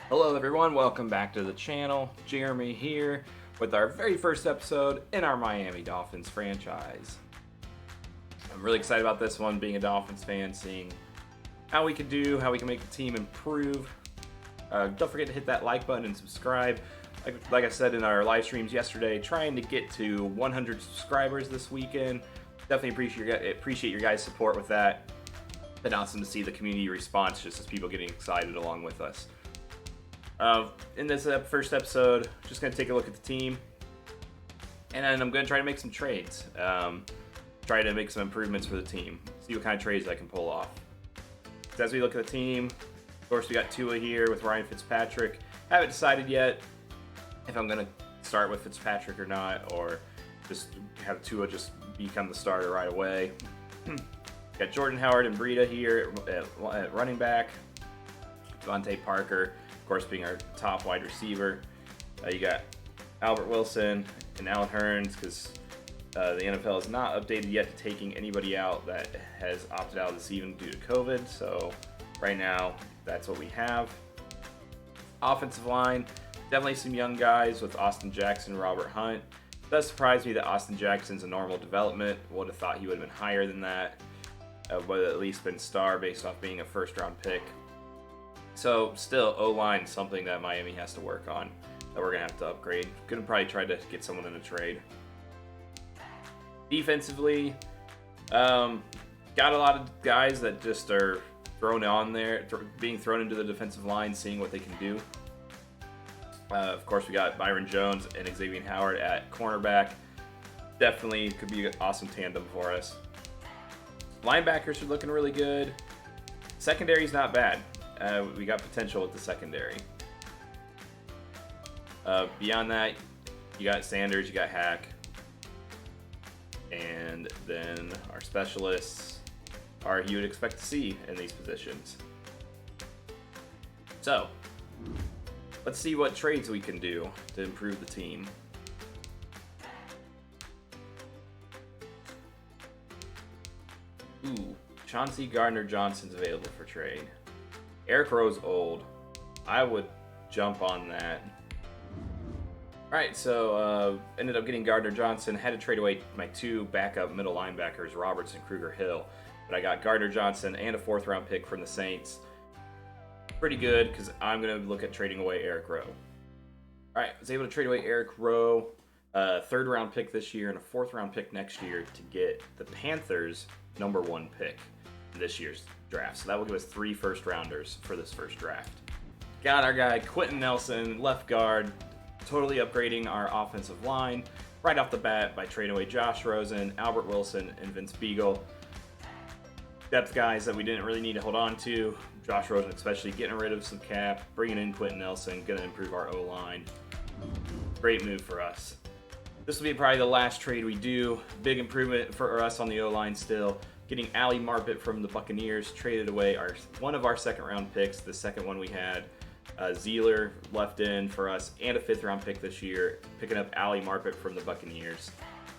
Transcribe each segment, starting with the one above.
Hello everyone, welcome back to the channel. Jeremy here with our very first episode in our Miami Dolphins franchise. I'm really excited about this one, being a Dolphins fan, seeing how we can do, how we can make the team improve. Don't forget to hit that like button and subscribe. Like I said in our live streams yesterday, trying to get to 100 subscribers this weekend. Definitely appreciate your guys' support with that. Been awesome to see the community response, just as people getting excited along with us. In this first episode, just going to take a look at the team, and then I'm going to try to make some trades. Try to make some improvements for the team. See what kind of trades I can pull off. So as we look at the team, of course we got Tua here with Ryan Fitzpatrick. Haven't decided yet if I'm going to start with Fitzpatrick or not, or just have Tua just become the starter right away. Got Jordan Howard and Breida here at running back. Devontae Parker, of course, being our top wide receiver. You got Albert Wilson and Alan Hearns, because the NFL has not updated yet to taking anybody out that has opted out of the season due to COVID. So right now, that's what we have. Offensive line, definitely some young guys with Austin Jackson, Robert Hunt. It does surprise me that Austin Jackson's a normal development. Would have thought he would have been higher than that. But at least been star based off being a first-round pick. So still, O-line is something that Miami has to work on, that we're going to have to upgrade. Going to probably try to get someone in a trade. Defensively, got a lot of guys that just are thrown on there, being thrown into the defensive line, seeing what they can do. Of course, we got Byron Jones and Xavier Howard at cornerback. Definitely could be an awesome tandem for us. Linebackers are looking really good. Secondary's not bad. We got potential with the secondary. Beyond that, you got Sanders, you got Hack. And then our specialists are who you would expect to see in these positions. So, let's see what trades we can do to improve the team. Ooh, Chauncey Gardner-Johnson's available for trade. Eric Rowe's old. I would jump on that. Alright, so ended up getting Gardner-Johnson. Had to trade away my two backup middle linebackers, Roberts and Kruger-Hill. But I got Gardner-Johnson and a 4th round pick from the Saints. Pretty good, because I'm going to look at trading away Eric Rowe. Alright, I was able to trade away Eric Rowe. 3rd round pick this year and a 4th round pick next year to get the Panthers' #1 pick in this year's draft. So that will give us 3 first rounders for this first draft. Got our guy Quentin Nelson, left guard, totally upgrading our offensive line right off the bat by trading away Josh Rosen, Albert Wilson, and Vince Beagle. Depth guys that we didn't really need to hold on to. Josh Rosen especially, getting rid of some cap, bringing in Quentin Nelson, going to improve our O-line. Great move for us. This will be probably the last trade we do. Big improvement for us on the O-line still. Getting Ali Marpet from the Buccaneers, traded away one of our 2nd round picks, the second one we had. Zeeler left in for us, and a 5th round pick this year, picking up Ali Marpet from the Buccaneers.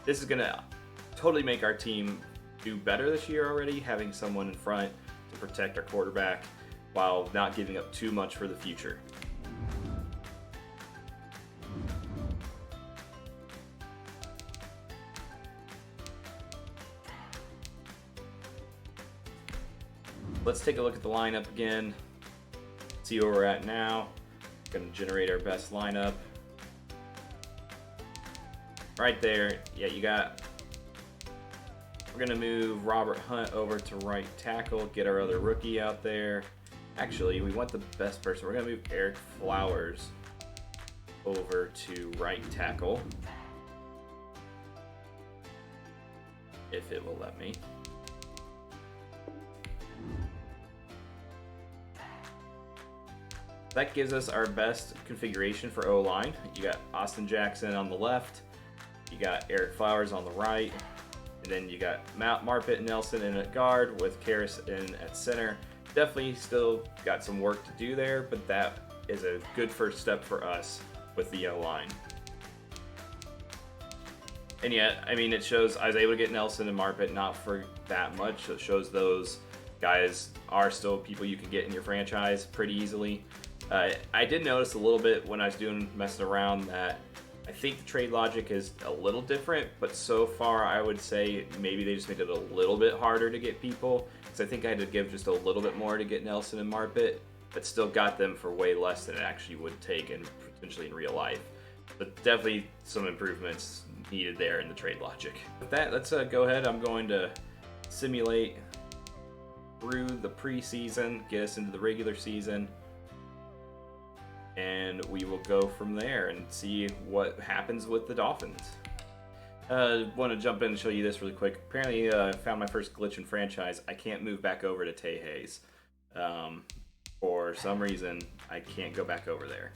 This is going to totally make our team do better this year already, having someone in front to protect our quarterback while not giving up too much for the future. Let's take a look at the lineup again, see where we're at now. Going to generate our best lineup. Right there, yeah, we're going to move Robert Hunt over to right tackle, get our other rookie out there. Actually, we want the best person. We're going to move Eric Flowers over to right tackle, if it will let me. That gives us our best configuration for O-line. You got Austin Jackson on the left, you got Eric Flowers on the right, and then you got Marpet and Nelson in at guard with Karras in at center. Definitely still got some work to do there, but that is a good first step for us with the O-line. And yet, I mean, it shows I was able to get Nelson and Marpet not for that much. So it shows those guys are still people you can get in your franchise pretty easily. I did notice a little bit when I was messing around that I think the trade logic is a little different, but so far I would say maybe they just made it a little bit harder to get people, because I think I had to give just a little bit more to get Nelson and Marpet, but still got them for way less than it actually would take and potentially in real life. But definitely some improvements needed there in the trade logic. With that, let's go ahead. I'm going to simulate through the preseason, get us into the regular season, and we will go from there and see what happens with the Dolphins. Want to jump in and show you this really quick. Apparently, I found my first glitch in franchise. I can't move back over to Tay Hayes. For some reason, I can't go back over there.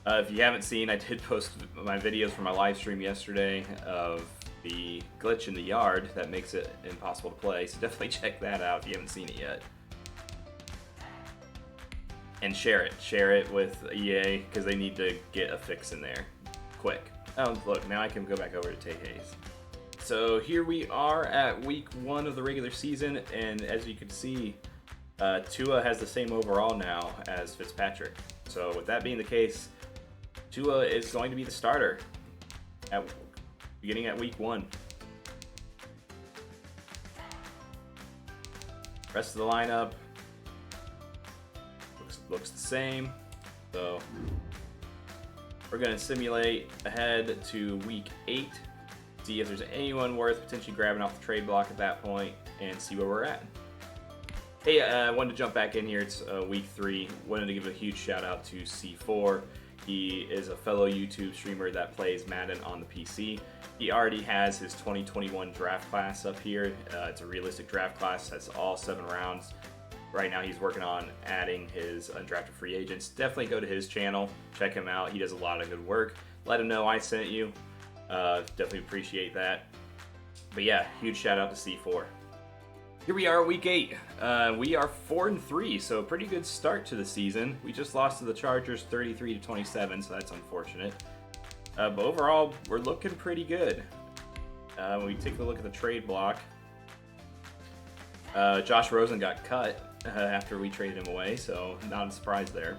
If you haven't seen, I did post my videos from my live stream yesterday of the glitch in the yard that makes it impossible to play, so definitely check that out if you haven't seen it yet. And share it with EA, because they need to get a fix in there quick. Oh, look, now I can go back over to Tay Hayes. So here we are at week 1 of the regular season, and as you can see, Tua has the same overall now as Fitzpatrick. So with that being the case, Tua is going to be the starter beginning at week 1. Rest of the lineup looks the same. So we're going to simulate ahead to week 8, see if there's anyone worth potentially grabbing off the trade block at that point, and see where we're at. Hey, I wanted to jump back in here. It's week 3. Wanted to give a huge shout out to C4. He is a fellow YouTube streamer that plays Madden on the PC. He already has his 2021 draft class up here. It's a realistic draft class. That's all 7 rounds. Right now he's working on adding his undrafted free agents. Definitely go to his channel. Check him out. He does a lot of good work. Let him know I sent you. Definitely appreciate that. But yeah, huge shout out to C4. Here we are, week 8. We are 4-3, so a pretty good start to the season. We just lost to the Chargers 33-27, so that's unfortunate. But overall, we're looking pretty good. When we take a look at the trade block, Josh Rosen got cut after we traded him away, so not a surprise there.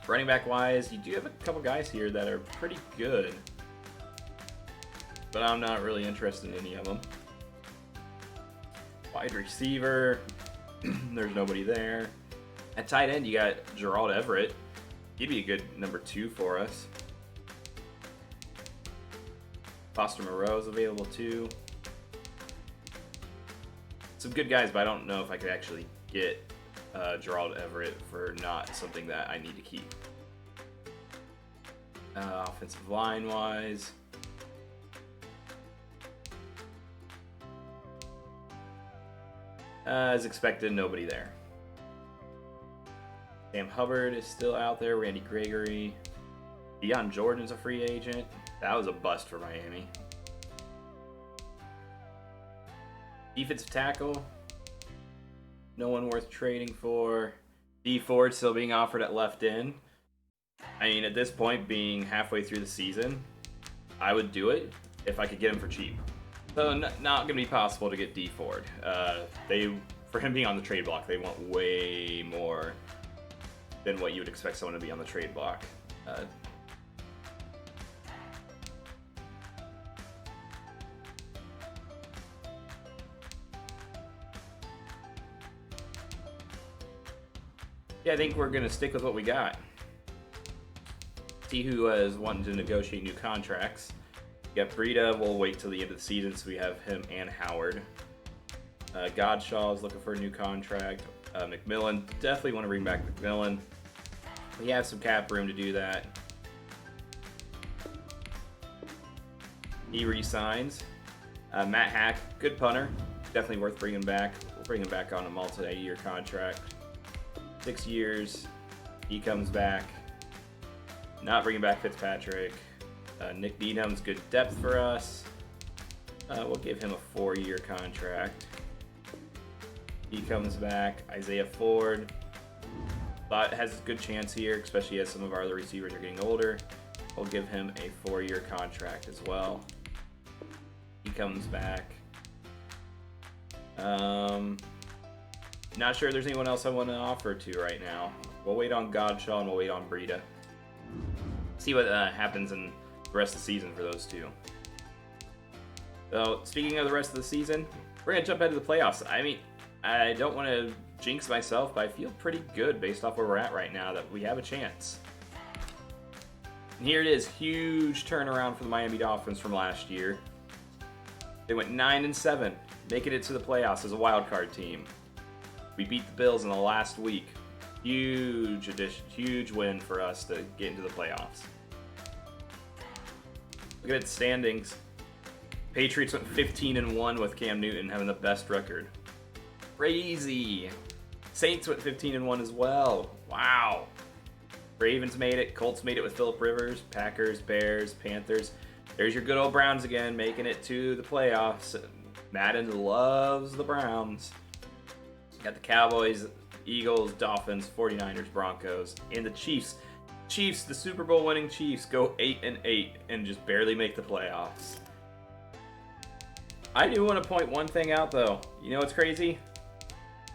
Running back wise, you do have a couple guys here that are pretty good, but I'm not really interested in any of them. Wide receiver, there's nobody there. At tight end, you got Gerald Everett. He'd be a good number 2 for us. Foster Moreau's available too. Some good guys, but I don't know if I could actually get Gerald Everett for not something that I need to keep. Offensive line wise, as expected, nobody there. Sam Hubbard is still out there. Randy Gregory. Deion Jordan's a free agent. That was a bust for Miami. Defensive tackle, no one worth trading for. D Ford still being offered at left end. I mean, at this point, being halfway through the season, I would do it if I could get him for cheap. So not going to be possible to get D Ford. For him being on the trade block, they want way more than what you would expect someone to be on the trade block. Yeah, I think we're going to stick with what we got. See who is wanting to negotiate new contracts. We got Breida. We'll wait till the end of the season so we have him and Howard. Godshaw is looking for a new contract. McMillan, definitely want to bring back McMillan. We have some cap room to do that. He re-signs. Matt Hack, good punter. Definitely worth bringing back. We'll bring him back on a multi-year contract. 6 years. He comes back. Not bringing back Fitzpatrick. Nick Needham's good depth for us. We'll give him a 4-year contract. He comes back. Isaiah Ford. But has a good chance here, especially as some of our other receivers are getting older. We'll give him a 4-year contract as well. He comes back. Not sure there's anyone else I want to offer to right now. We'll wait on Godshaw and we'll wait on Breida. See what happens in the rest of the season for those two. So, speaking of the rest of the season, we're going to jump into the playoffs. I mean, I don't want to jinx myself, but I feel pretty good based off where we're at right now that we have a chance. And here it is, huge turnaround for the Miami Dolphins from last year. They went 9-7, making it to the playoffs as a wild card team. We beat the Bills in the last week. Huge addition, huge win for us to get into the playoffs. Look at the standings. Patriots went 15-1 with Cam Newton having the best record. Crazy. Saints went 15-1 as well. Wow. Ravens made it. Colts made it with Phillip Rivers. Packers, Bears, Panthers. There's your good old Browns again, making it to the playoffs. Madden loves the Browns. Got the Cowboys, Eagles, Dolphins, 49ers, Broncos, and the Chiefs. Chiefs, the Super Bowl winning Chiefs, go 8-8 and just barely make the playoffs. I do want to point one thing out though. You know what's crazy?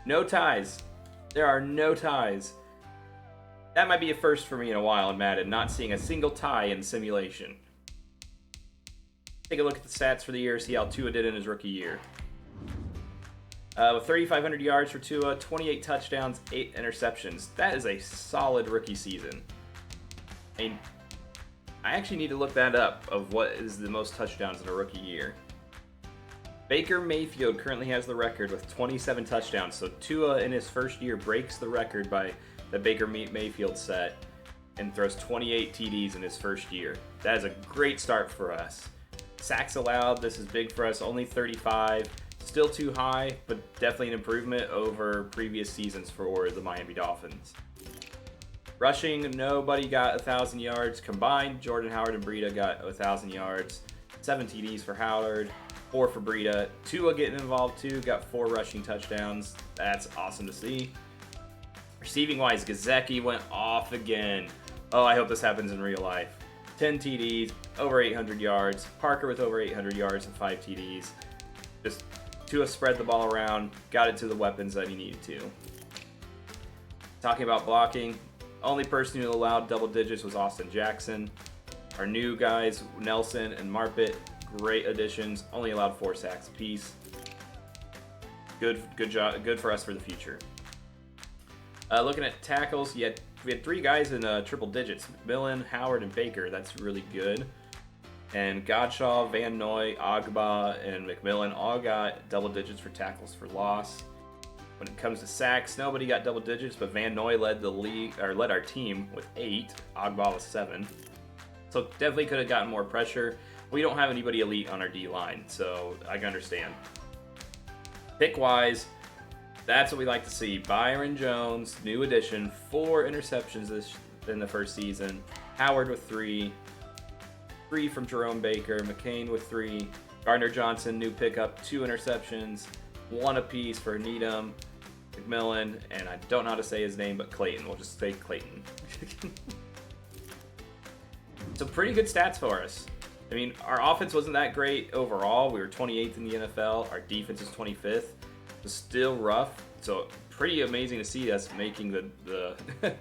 No ties. There are no ties. That might be a first for me in a while in Madden, not seeing a single tie in simulation. Take a look at the stats for the year, see how Tua did in his rookie year. With 3,500 yards for Tua, 28 touchdowns, 8 interceptions. That is a solid rookie season. I mean, I actually need to look that up of what is the most touchdowns in a rookie year. Baker Mayfield currently has the record with 27 touchdowns. So Tua in his first year breaks the record by the Baker Mayfield set and throws 28 TDs in his first year. That is a great start for us. Sacks allowed, this is big for us, only 35. Still too high, but definitely an improvement over previous seasons for the Miami Dolphins. Rushing, nobody got 1,000 yards combined. Jordan Howard and Breida got 1,000 yards. 7 TDs for Howard, 4 for Breida. Tua getting involved too, got 4 rushing touchdowns. That's awesome to see. Receiving-wise, Gesicki went off again. Oh, I hope this happens in real life. 10 TDs, over 800 yards. Parker with over 800 yards and 5 TDs. Just Tua spread the ball around, got it to the weapons that he needed to. Talking about blocking, only person who allowed double digits was Austin Jackson. Our new guys, Nelson and Marpet, great additions, only allowed 4 sacks apiece. Good job, good for us for the future. Looking at tackles, we had 3 guys in triple digits, McMillan, Howard, and Baker. That's really good. And Godshaw, Van Noy, Agba, and McMillan all got double digits for tackles for loss. When it comes to sacks, nobody got double digits, but Van Noy led led our team with 8. Agba with 7. So definitely could have gotten more pressure. We don't have anybody elite on our D-line, so I can understand. Pick-wise, that's what we like to see. Byron Jones, new addition, 4 interceptions in the first season. Howard with 3. 3 from Jerome Baker, McCain with 3, Gardner Johnson, new pickup, 2 interceptions, 1 apiece for Needham, McMillan, and I don't know how to say his name, but Clayton. We'll just say Clayton. So pretty good stats for us. I mean, our offense wasn't that great overall. We were 28th in the NFL. Our defense is 25th. It was still rough. So pretty amazing to see us making the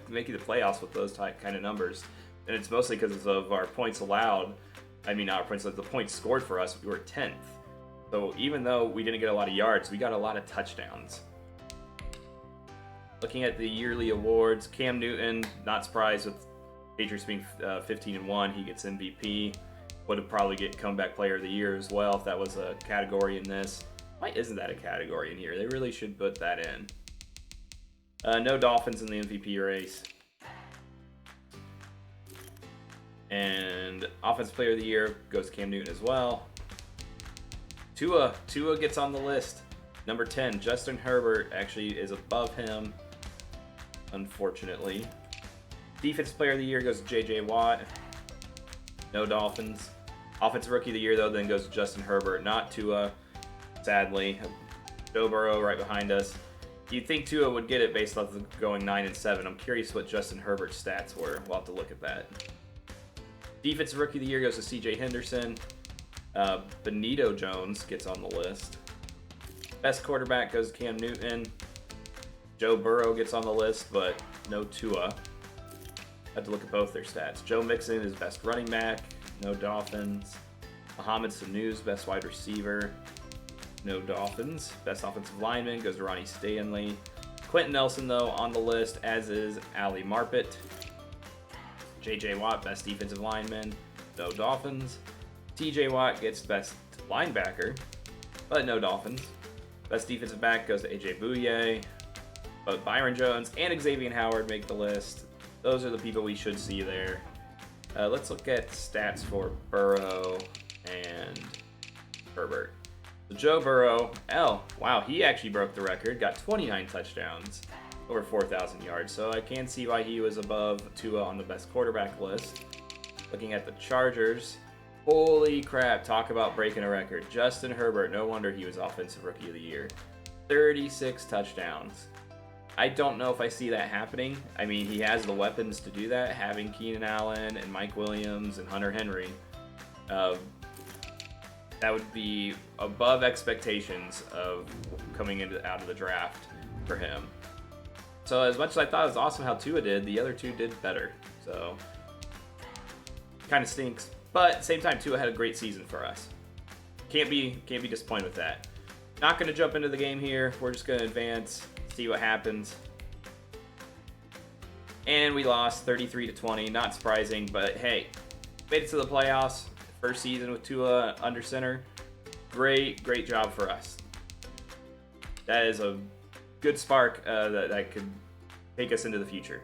making the playoffs with those kind of numbers. And it's mostly because of our points allowed. I mean, not our points, the points scored for us, we were 10th. So even though we didn't get a lot of yards, we got a lot of touchdowns. Looking at the yearly awards, Cam Newton, not surprised with Patriots being 15-1, he gets MVP. Would have probably get comeback player of the year as well if that was a category in this. Why isn't that a category in here? They really should put that in. No Dolphins in the MVP race. And Offensive Player of the Year goes to Cam Newton as well. Tua gets on the list. Number 10, Justin Herbert actually is above him, unfortunately. Defensive Player of the Year goes to J.J. Watt. No Dolphins. Offensive Rookie of the Year, though, then goes to Justin Herbert, not Tua, sadly. Joe Burrow right behind us. You'd think Tua would get it based off of going 9-7. I'm curious what Justin Herbert's stats were. We'll have to look at that. Defensive Rookie of the Year goes to C.J. Henderson. Benito Jones gets on the list. Best quarterback goes to Cam Newton. Joe Burrow gets on the list, but no Tua. I have to look at both their stats. Joe Mixon is best running back, no Dolphins. Mohamed Sanu's best wide receiver, no Dolphins. Best offensive lineman goes to Ronnie Stanley. Quentin Nelson, though, on the list, as is Ali Marpet. J.J. Watt, best defensive lineman, no Dolphins. T.J. Watt gets best linebacker, but no Dolphins. Best defensive back goes to A.J. Bouye. But Byron Jones and Xavier Howard make the list. Those are the people we should see there. Let's look at stats for Burrow and Herbert. So Joe Burrow, wow, he actually broke the record. Got 29 touchdowns, over 4,000 yards. So I can see why he was above Tua on the best quarterback list. Looking at the Chargers, holy crap, talk about breaking a record. Justin Herbert, no wonder he was Offensive Rookie of the Year. 36 touchdowns. I don't know if I see that happening. I mean, he has the weapons to do that, having Keenan Allen and Mike Williams and Hunter Henry. That would be above expectations of coming out of the draft for him. So as much as I thought it was awesome how Tua did, the other two did better. So kind of stinks. But at the same time, Tua had a great season for us. Can't be disappointed with that. Not going to jump into the game here. We're just going to advance, see what happens. And we lost 33-20. Not surprising, but hey, made it to the playoffs. First season with Tua under center. Great job for us. That is a good spark that could take us into the future.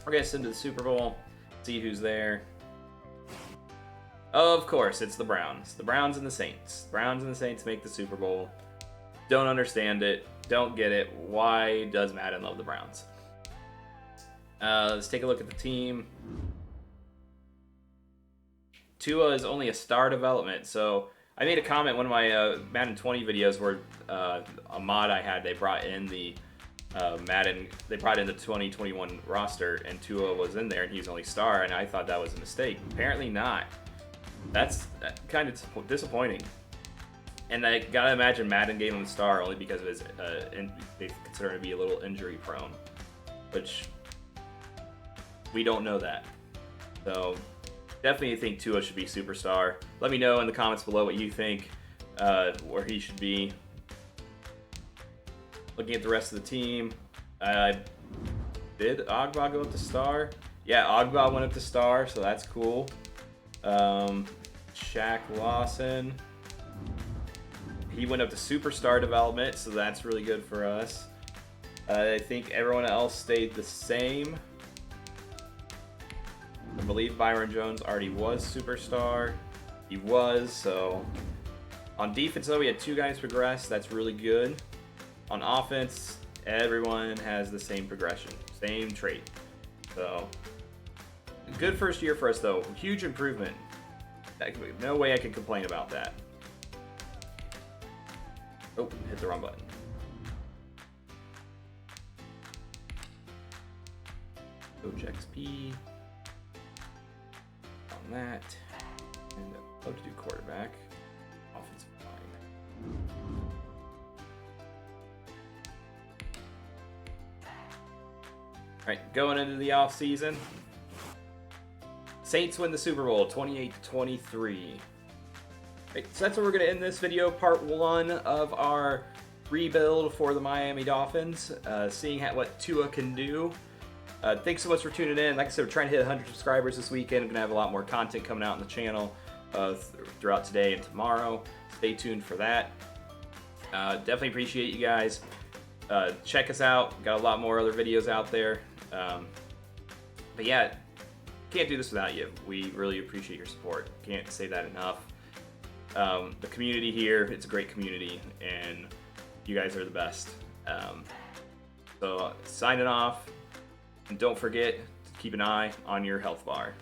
We're going to send to the Super Bowl, see who's there. Of course, it's the Browns. The Browns and the Saints. Browns and the Saints make the Super Bowl. Don't understand it. Don't get it. Why does Madden love the Browns? Let's take a look at the team. Tua is only a star development. So I made a comment in one of my Madden 20 videos where a mod I had, they brought in the Madden, they brought in the 2021 roster, and Tua was in there, and he was only star, and I thought that was a mistake. Apparently not. That's kind of disappointing. And I gotta imagine Madden gave him a star only because of his, they consider him to be a little injury prone, which we don't know that. So definitely think Tua should be superstar. Let me know in the comments below what you think, where he should be. Looking at the rest of the team, did Ogba go up to star? Yeah, Ogba went up to star, so that's cool. Shaq Lawson, he went up to superstar development, so that's really good for us. I think everyone else stayed the same. I believe Byron Jones already was superstar. He was, so. On defense, though, we had 2 guys progress. That's really good. On offense, everyone has the same progression, same trait. So, good first year for us, though. Huge improvement. No way I can complain about that. Oh, hit the wrong button. Coach XP. On that. And about to do quarterback. Offensive line. Alright, going into the off season. Saints win the Super Bowl 28-23. Right, so that's where we're going to end this video, part 1 of our rebuild for the Miami Dolphins, seeing what Tua can do. Thanks so much for tuning in. Like I said, we're trying to hit 100 subscribers this weekend. I'm going to have a lot more content coming out on the channel throughout today and tomorrow. Stay tuned for that. Definitely appreciate you guys. Check us out. Got a lot more other videos out there. But yeah, can't do this without you. We really appreciate your support. Can't say that enough. The community here, it's a great community, and you guys are the best. So signing off, and don't forget to keep an eye on your health bar.